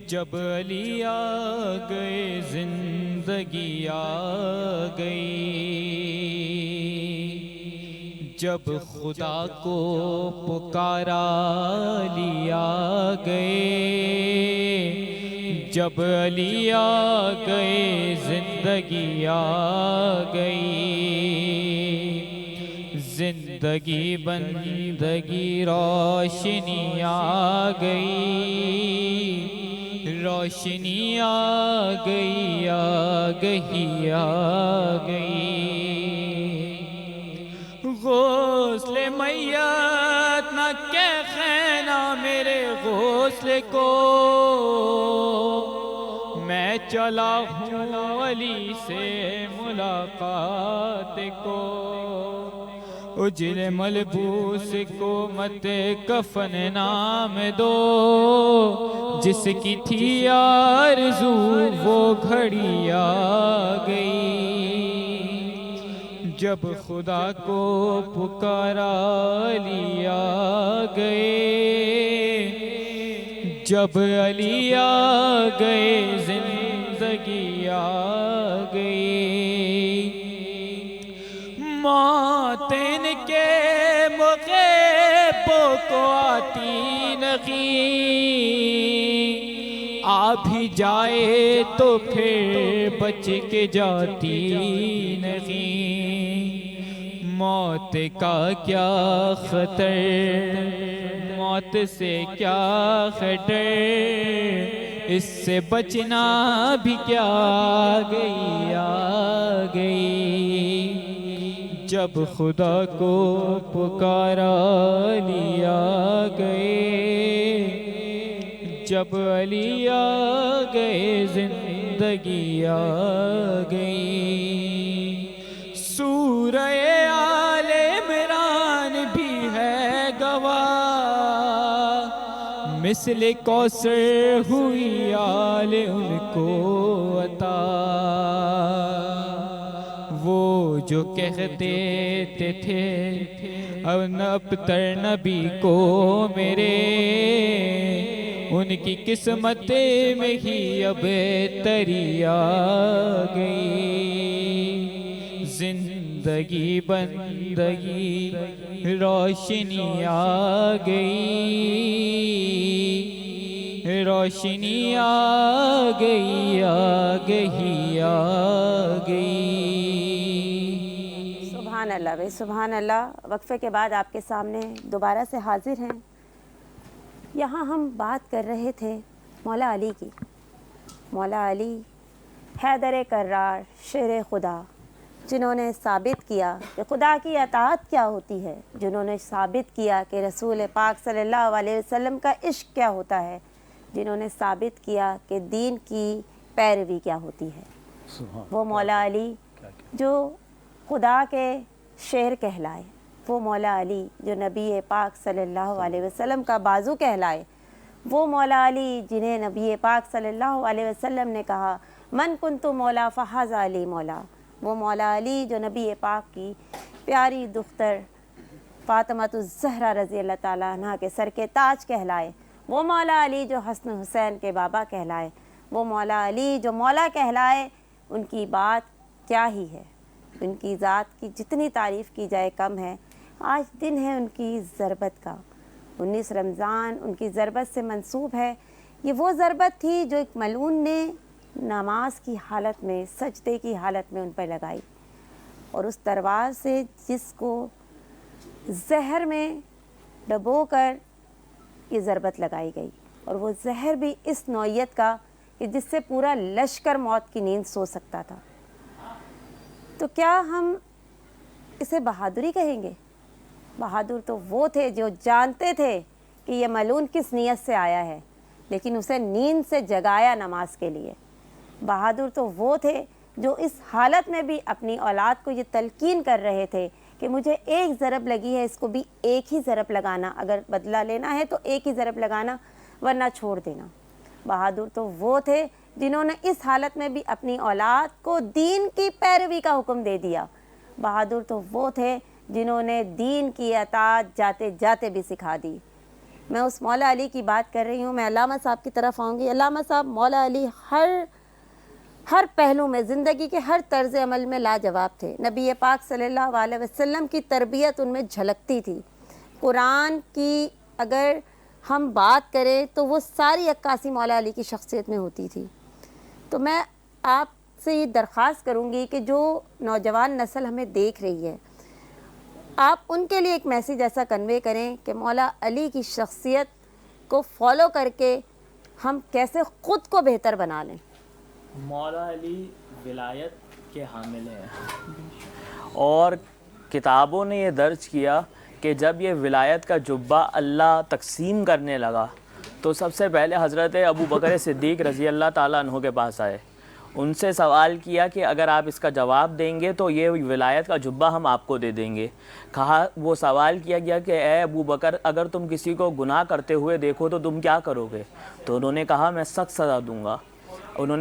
جب علی آ گئے زندگی آ گئی، جب خدا کو پکارا علی آ گئے، جب علی آ گئے زندگی آ گئی، زندگی بندگی روشنی آ گئی، روشنی آ گئی آ گئی آ گئی۔ غسل میت نہ کہ خینا میرے غسل کو، میں چلا ہوں علی سے ملاقات کو، اجل ملبوس کو مت کفن نام دو، جس کی تھی آرزو وہ گھڑی آ گئی، جب خدا کو پکارا علی آ گئے، جب علی آ گئے زندگی آ گئی، موت ان کے مغیبوں کو آتی نہیں، آ بھی جائے تو پھر بچ کے جاتی نہیں، موت کا کیا خطر، موت سے کیا خطر، اس سے بچنا بھی کیا گئی آ گئی، جب خدا کو پکارا علی آ گئے، جب علی آ گئے زندگی آ گئی۔ سورہ آل عمران بھی ہے گواہ، مثل کوثر ہوئی آل ان کو عطا، وہ جو کہتے تھے ابتر نبی کو میرے، ان کی قسمت میں ہی اب تری آ گئی، زندگی بندگی روشنی آ گئی، روشنی آ گئی آ گئی آ گئی۔ سبحان اللہ بھائی، سبحان اللہ۔ وقفے کے بعد آپ کے سامنے دوبارہ سے حاضر ہیں۔ یہاں ہم بات کر رہے تھے مولا علی کی۔ مولا علی حیدر کرار، شیر خدا، جنہوں نے ثابت کیا کہ خدا کی اطاعت کیا ہوتی ہے، جنہوں نے ثابت کیا کہ رسول پاک صلی اللہ علیہ وسلم کا عشق کیا ہوتا ہے، جنہوں نے ثابت کیا کہ دین کی پیروی کیا ہوتی ہے، وہ مولا علی جو خدا کے شیر کہلائے، وہ مولا علی جو نبی پاک صلی اللہ علیہ وسلم کا بازو کہلائے، وہ مولا علی جنہیں نبی پاک صلی اللہ علیہ وسلم نے کہا من کنت مولا فہذا علی مولا، وہ مولا علی جو نبی پاک کی پیاری دختر فاطمۃ الزہرا رضی اللہ تعالیٰ عنہ کے سر کے تاج کہلائے، وہ مولا علی جو حسن حسین کے بابا کہلائے، وہ مولا علی جو مولا کہلائے، ان کی بات کیا ہی ہے، ان کی ذات کی جتنی تعریف کی جائے کم ہے۔ آج دن ہے ان کی ضربت کا، 19 رمضان ان کی ضربت سے منسوب ہے۔ یہ وہ ضربت تھی جو ایک ملعون نے نماز کی حالت میں، سجدے کی حالت میں ان پر لگائی، اور اس تلوار سے جس کو زہر میں ڈبو کر یہ ضربت لگائی گئی، اور وہ زہر بھی اس نوعیت کا کہ جس سے پورا لشکر موت کی نیند سو سکتا تھا۔ تو کیا ہم اسے بہادری کہیں گے؟ بہادر تو وہ تھے جو جانتے تھے کہ یہ ملعون کس نیت سے آیا ہے، لیکن اسے نیند سے جگایا نماز کے لیے۔ بہادر تو وہ تھے جو اس حالت میں بھی اپنی اولاد کو یہ تلقین کر رہے تھے کہ مجھے ایک ضرب لگی ہے، اس کو بھی ایک ہی ضرب لگانا، اگر بدلہ لینا ہے تو ایک ہی ضرب لگانا ورنہ چھوڑ دینا۔ بہادر تو وہ تھے جنہوں نے اس حالت میں بھی اپنی اولاد کو دین کی پیروی کا حکم دے دیا۔ بہادر تو وہ تھے جنہوں نے دین کی اطاعت جاتے جاتے بھی سکھا دی۔ میں اس مولا علی کی بات کر رہی ہوں. میں علامہ صاحب کی طرف آؤں گی. علامہ صاحب، مولا علی ہر پہلو میں، زندگی کے ہر طرز عمل میں لاجواب تھے. نبی پاک صلی اللہ علیہ وسلم کی تربیت ان میں جھلکتی تھی. قرآن کی اگر ہم بات کریں تو وہ ساری عکاسی مولا علی کی شخصیت میں ہوتی تھی. تو میں آپ سے یہ درخواست کروں گی کہ جو نوجوان نسل ہمیں دیکھ رہی ہے، آپ ان کے لیے ایک میسیج ایسا کنوے کریں کہ مولا علی کی شخصیت کو فالو کر کے ہم کیسے خود کو بہتر بنا لیں. مولا علی ولایت کے حامل ہیں، اور کتابوں نے یہ درج کیا کہ جب یہ ولایت کا جبہ اللہ تقسیم کرنے لگا تو سب سے پہلے حضرت ابو بکر صدیق رضی اللہ تعالیٰ عنہ کے پاس آئے. ان سے سوال کیا کہ اگر آپ اس کا جواب دیں گے تو یہ ولایت کا جبہ ہم آپ کو دے دیں گے. وہ سوال کیا گیا کہ اے ابو بکر، اگر تم کسی کو گناہ کرتے ہوئے دیکھو تو تم کیا کرو گے؟ تو انہوں نے کہا میں سخت سزا دوں گا. انہوں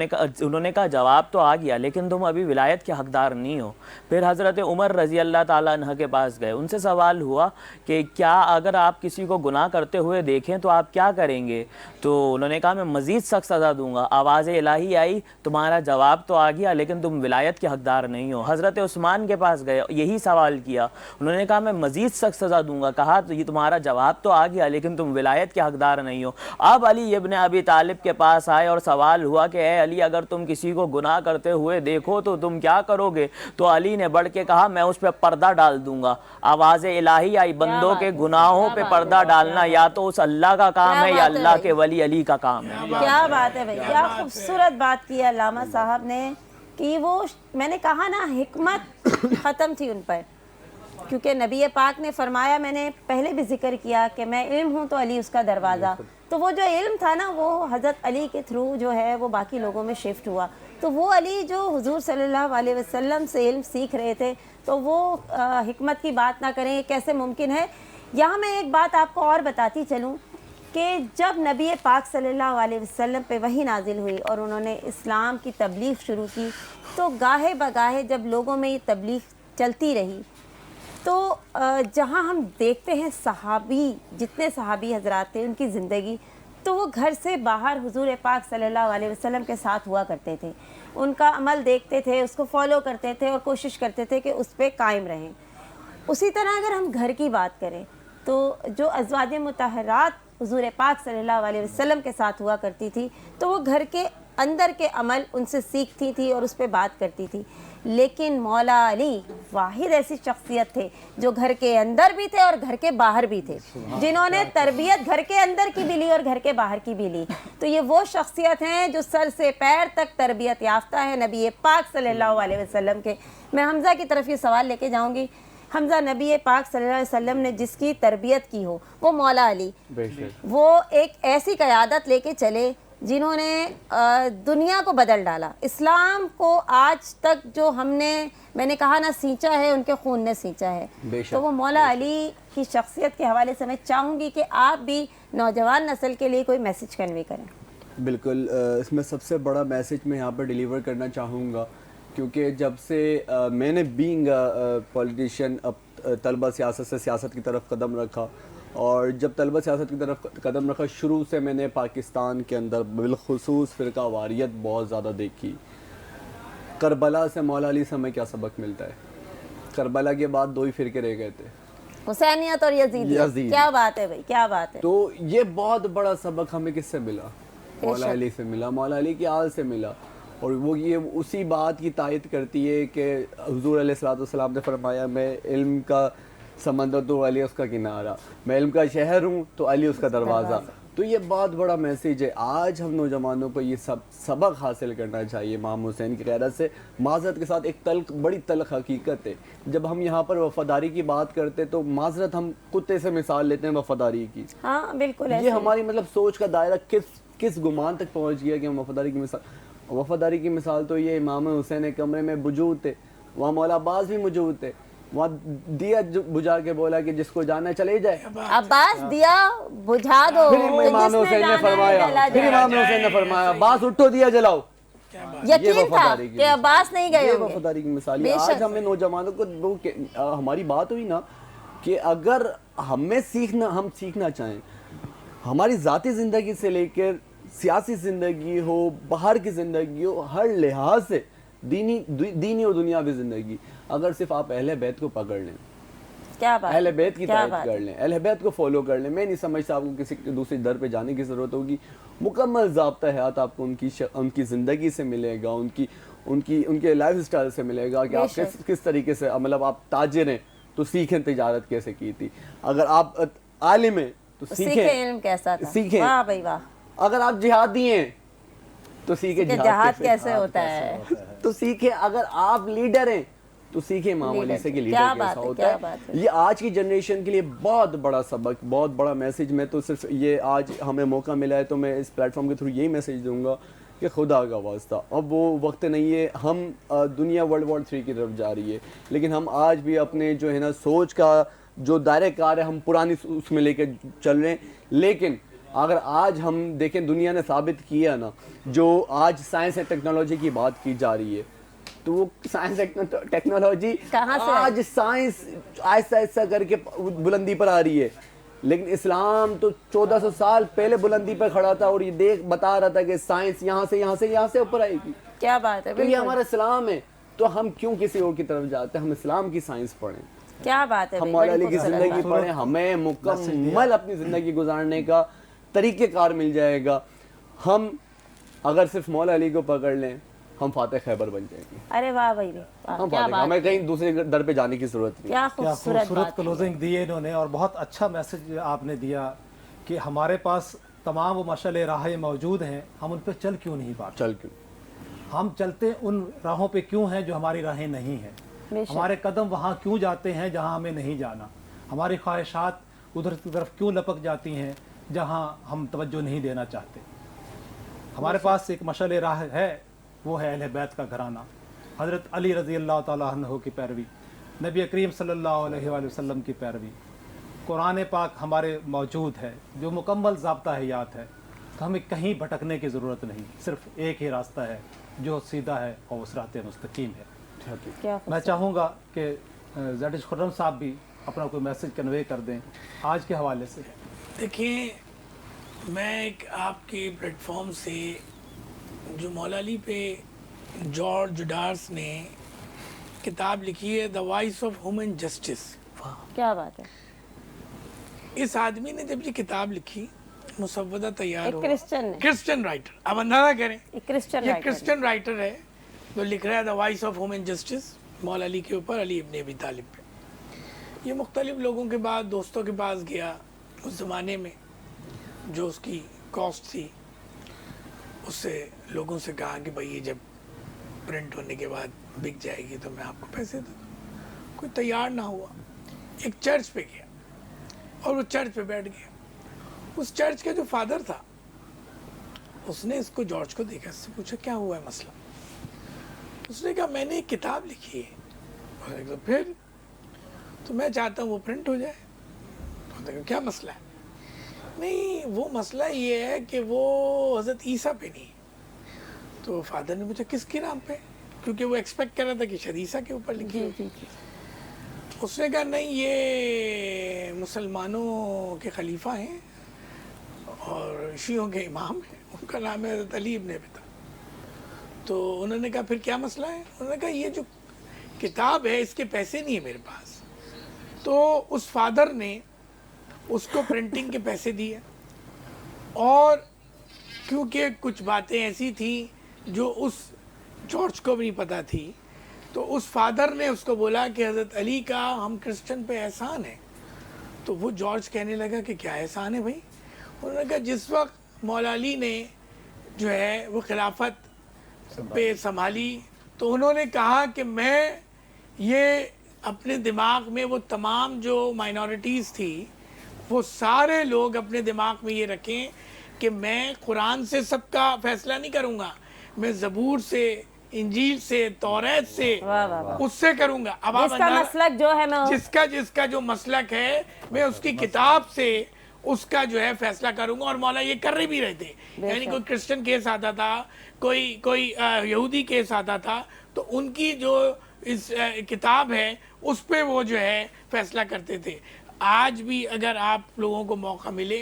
نے کہا جواب تو آ گیا، لیکن تم ابھی ولایت کے حقدار نہیں ہو. پھر حضرت عمر رضی اللہ تعالیٰ عنہ کے پاس گئے. ان سے سوال ہوا کہ کیا اگر آپ کسی کو گناہ کرتے ہوئے دیکھیں تو آپ کیا کریں گے؟ تو انہوں نے کہا میں مزید سخت سزا دوں گا. آواز الہی آئی، تمہارا جواب تو آ گیا لیکن تم ولایت کے حقدار نہیں ہو. حضرت عثمان کے پاس گئے، یہی سوال کیا. انہوں نے کہا میں مزید سخت سزا دوں گا. کہا یہ تمہارا جواب تو آ گیا لیکن تم ولایت کے حقدار نہیں ہو. اب علی ابن ابی طالب کے پاس آئے اور سوال ہوا کہ اے علی، اگر تم کسی کو گناہ کرتے ہوئے دیکھو تو تم کیا کرو گے؟ تو علی نے بڑھ کے کہا میں اس پہ پردہ ڈال دوں گا. آواز الہی آئی، بندوں کے گناہوں پہ پردہ ڈالنا یا تو اس اللہ کا کام ہے یا اللہ کے ولی علی کا کام ہے. کیا بات ہے بھائی، کیا خوبصورت بات کی علامہ صاحب نے کہ وہ میں نے کہا نا حکمت ختم تھی ان پر، کیونکہ نبی پاک نے فرمایا، میں نے پہلے بھی ذکر کیا کہ میں علم ہوں تو علی اس کا دروازہ. تو وہ جو علم تھا نا وہ حضرت علی کے تھرو جو ہے وہ باقی لوگوں میں شفٹ ہوا. تو وہ علی جو حضور صلی اللہ علیہ وسلم سے علم سیکھ رہے تھے تو وہ حکمت کی بات نہ کریں، یہ کیسے ممکن ہے؟ یہاں میں ایک بات آپ کو اور بتاتی چلوں کہ جب نبی پاک صلی اللہ علیہ وسلم پہ وحی نازل ہوئی اور انہوں نے اسلام کی تبلیغ شروع کی تو گاہے بگاہے جب لوگوں میں یہ تبلیغ چلتی رہی تو جہاں ہم دیکھتے ہیں صحابی، جتنے صحابی حضرات تھے ان کی زندگی، تو وہ گھر سے باہر حضور پاک صلی اللہ علیہ وسلم کے ساتھ ہوا کرتے تھے. ان کا عمل دیکھتے تھے، اس کو فالو کرتے تھے اور کوشش کرتے تھے کہ اس پہ قائم رہیں. اسی طرح اگر ہم گھر کی بات کریں تو جو ازواج مطہرات حضور پاک صلی اللہ علیہ وسلم کے ساتھ ہوا کرتی تھی تو وہ گھر کے اندر کے عمل ان سے سیکھتی تھی اور اس پہ بات کرتی تھی. لیکن مولا علی واحد ایسی شخصیت تھے جو گھر کے اندر بھی تھے اور گھر کے باہر بھی تھے، جنہوں نے تربیت گھر کے اندر کی بھی لی اور گھر کے باہر کی بھی لی. تو یہ وہ شخصیت ہیں جو سر سے پیر تک تربیت یافتہ ہے نبی پاک صلی اللہ علیہ وسلم کے. میں حمزہ کی طرف یہ سوال لے کے جاؤں گی. حمزہ، نبی پاک صلی اللہ علیہ وسلم نے جس کی تربیت کی ہو وہ مولا علی، وہ ایک ایسی قیادت لے کے چلے جنہوں نے دنیا کو بدل ڈالا. اسلام کو آج تک جو ہم نے، میں نے کہا نا، سینچا ہے، ان کے خون نے سینچا ہے. تو وہ مولا علی کی شخصیت کے حوالے سے میں چاہوں گی کہ آپ بھی نوجوان نسل کے لیے کوئی میسیج کنوے کریں. بالکل، اس میں سب سے بڑا میسیج میں یہاں پر ڈیلیور کرنا چاہوں گا، کیونکہ جب سے میں نے بینگ پولیٹیشین طلبہ سیاست سے سیاست کی طرف قدم رکھا، اور جب طلبہ سیاست کی طرف قدم رکھا شروع سے میں نے پاکستان کے اندر بالخصوص فرقہ واریت بہت زیادہ دیکھی. کربلا سے مولا علی سے ہمیں کیا سبق ملتا ہے؟ کربلا کے بعد 2 ہی فرقے رہ گئے تھے، حسینیت اور یزیدیت. کیا بات ہے بھائی، کیا بات ہے. تو یہ بہت بڑا سبق ہمیں کس سے ملا؟ مولا علی سے ملا، مولا علی کی آل سے ملا. اور وہ یہ اسی بات کی تائید کرتی ہے کہ حضور علیہ الصلوۃ والسلام نے فرمایا میں علم کا سمندر تو علی اس کا کنارہ، میں علم کا شہر ہوں تو علی اس کا دروازہ. تو یہ بہت بڑا میسیج ہے. آج ہم نوجوانوں کو یہ سبق حاصل کرنا چاہیے امام حسین کی غیرت سے. معذرت کے ساتھ ایک بڑی تلخ حقیقت ہے، جب ہم یہاں پر وفاداری کی بات کرتے تو معذرت ہم کتے سے مثال لیتے ہیں وفاداری کی. ہاں بالکل، یہ ہماری مطلب سوچ کا دائرہ کس گمان تک پہنچ گیا کہ ہم وفاداری کی مثال تو یہ امام حسین کمرے میں موجود تھے، وہاں مولا عباس بھی موجود تھے، وہاں دیا بجھا کے بولا کہ جس کو جانا چلے جائے. عباس دیا بجھا دو. پھر امام حسین نے فرمایا عباس اٹھو دیا جلاؤ. یقین تھا کہ عباس نہیں گئے. یہ وفاداری کی مثال ہے. آج ہمیں نوجوانوں کو ہماری بات ہوئی نا کہ اگر ہم سیکھنا چاہیں ہماری ذاتی زندگی سے لے کر سیاسی زندگی ہو، باہر کی زندگی ہو، ہر لحاظ سے دینی اور دنیاوی زندگی، اگر صرف آپ اہل بیت کو پکڑ لیں، کیا بات اہل بیت کی کیا تائید بات کر لیں، اہل بیت کو فالو کر لیں، میں نہیں سمجھتا آپ کو کسی دوسری در پہ جانے کی ضرورت ہوگی. مکمل ضابطہ حیات آپ کو ان کی زندگی سے ملے گا، ان کے لائف اسٹائل سے ملے گا کہ آپ کس طریقے سے، مطلب آپ تاجر ہیں تو سیکھیں تجارت کیسے کی تھی، اگر آپ عالم ہیں تو سیکھیں علم کیسا تھا. سیکھیں، واہ بھائی واہ. اگر آپ جہادی ہیں تو سیکھیں جہاد کیسے ہوتا ہے. تو سیکھیں، اگر آپ لیڈر ہیں تو سیکھیں امام علی سے کہ لیڈر کیسا ہوتا ہے. یہ آج کی جنریشن کے لیے بہت بڑا سبق، بہت بڑا میسج. میں تو صرف یہ آج ہمیں موقع ملا ہے تو میں اس پلیٹ فارم کے تھرو یہی میسج دوں گا کہ خدا کا واسطہ اب وہ وقت نہیں ہے. ہم دنیا ورلڈ وار 3 کی طرف جا رہی ہے، لیکن ہم آج بھی اپنے جو ہے نا سوچ کا جو دائرہ کار ہے ہم پرانی اس میں لے کے چل رہے ہیں. لیکن اگر آج ہم دیکھیں دنیا نے ثابت کیا نا، جو آج سائنس اینڈ ٹیکنالوجی کی بات کی جا رہی ہے، تو وہ سائنس اینڈ ٹیکنالوجی آج سائنس آہستہ آہستہ کر کے بلندی پر آ رہی ہے، لیکن اسلام تو 1400 سال پہلے بلندی پر کھڑا تھا اور یہ بتا رہا تھا کہ سائنس یہاں سے اوپر آئے گی. کیا بات ہے. تو یہ ہمارا اسلام ہے، تو ہم کیوں کسی اور کی طرف جاتے ہیں؟ ہم اسلام کی سائنس پڑھیں، کیا بات ہے. ہم مولا علی کی زندگی پڑھیں، ہمیں مکمل اپنی زندگی گزارنے کا طریقہ کار مل جائے گا. ہم اگر صرف مولا علی کو پکڑ لیں ہم فاتح خیبر بن جائیں گے. ارے واہ بھائی، ہمیں کہیں دوسرے در پہ جانے کی ضرورت نہیں. کیا خوبصورت کلوزنگ دی ہے انہوں نے، اور بہت اچھا میسج آپ نے دیا کہ ہمارے پاس تمام وہ مشعل راہیں موجود ہیں، ہم ان پہ چل کیوں نہیں پاتے. ہم چلتے ان راہوں پہ کیوں ہیں جو ہماری راہیں نہیں ہیں. ہمارے قدم وہاں کیوں جاتے ہیں جہاں ہمیں نہیں جانا. ہماری خواہشات ادھر کی طرف کیوں لپک جاتی ہیں جہاں ہم توجہ نہیں دینا چاہتے. ہمارے پاس ایک مشعل راہ ہے، وہ ہے اہل بیت کا گھرانہ، حضرت علی رضی اللہ تعالیٰ عنہ کی پیروی، نبی کریم صلی اللہ علیہ وآلہ وسلم کی پیروی. قرآن پاک ہمارے موجود ہے جو مکمل ضابطہ حیات ہے، تو ہمیں کہیں بھٹکنے کی ضرورت نہیں. صرف ایک ہی راستہ ہے جو سیدھا ہے اور وہ صراط مستقیم ہے. میں چاہوں گا کہ زیڈ خرم صاحب بھی اپنا کوئی میسج کنوے کر دیں آج کے حوالے سے. دیکھیں، میں ایک آپ کے پلیٹ فارم سے جو مولا علی پہ جارج ڈارس نے کتاب لکھی ہے the voice of human justice. کیا بات ہے. اس آدمی نے جب یہ کتاب لکھی، مسودہ تیار ہوا، کرسچن رائٹر، اب اندازہ کریں یہ کرسچن رائٹر ہے جو لکھ رہا ہے the voice of human justice Maula Ali کے اوپر، علی ابن ابی طالب پہ. یہ مختلف لوگوں کے بعد دوستوں کے پاس گیا اس زمانے میں، جو اس کی کاسٹ تھی، اس سے لوگوں سے کہا کہ بھائی یہ جب پرنٹ ہونے کے بعد بک جائے گی تو میں آپ کو پیسے دوں. کوئی تیار نہ ہوا. ایک چرچ پہ گیا اور وہ چرچ پہ بیٹھ گیا. اس چرچ کا جو فادر تھا اس نے اس کو جارج کو دیکھا، اس سے پوچھا کیا ہوا ہے مسئلہ. اس نے کہا میں نے ایک کتاب لکھی ہے، پھر تو میں چاہتا ہوں وہ پرنٹ ہو جائے. تو کیا مسئلہ ہے؟ نہیں، وہ مسئلہ یہ ہے کہ وہ حضرت عیسیٰ پہ نہیں. تو فادر نے پوچھا کس کے نام پہ؟ کیونکہ وہ ایکسپیکٹ کر رہا تھا کہ شاید عیسیٰ کے اوپر لکھی. اس نے کہا نہیں، یہ مسلمانوں کے خلیفہ ہیں اور شیعوں کے امام ہیں، ان کا نام ہے حضرت علی ابن ابی طالب. تو انہوں نے کہا پھر کیا مسئلہ ہے؟ انہوں نے کہا یہ جو کتاب ہے اس کے پیسے نہیں ہیں میرے پاس. تو اس فادر نے اس کو پرنٹنگ کے پیسے دیے، اور کیونکہ کچھ باتیں ایسی تھیں جو اس جارج کو بھی نہیں پتہ تھی، تو اس فادر نے اس کو بولا کہ حضرت علی کا ہم کرسچن پہ احسان ہے. تو وہ جارج کہنے لگا کہ کیا احسان ہے بھائی؟ انہوں نے کہا جس وقت مولا علی نے جو ہے وہ خلافت پہ سنبھالی تو انہوں نے کہا کہ میں یہ اپنے دماغ میں وہ تمام جو مائنورٹیز تھی وہ سارے لوگ اپنے دماغ میں یہ رکھیں کہ میں قرآن سے سب کا فیصلہ نہیں کروں گا، میں زبور سے، انجیل سے، توریت سے، اس سے کروں گا. اب جس کا مسلک جو ہے جس کا جو مسلک ہے میں اس کی کتاب سے اس کا جو ہے فیصلہ کروں گا. اور مولا یہ کر رہے بھی رہے تھے، یعنی کوئی کرسچن کیس آتا تھا، کوئی یہودی کیس آتا تھا، تو ان کی جو اس کتاب ہے اس پہ وہ جو ہے فیصلہ کرتے تھے. آج بھی اگر آپ لوگوں کو موقع ملے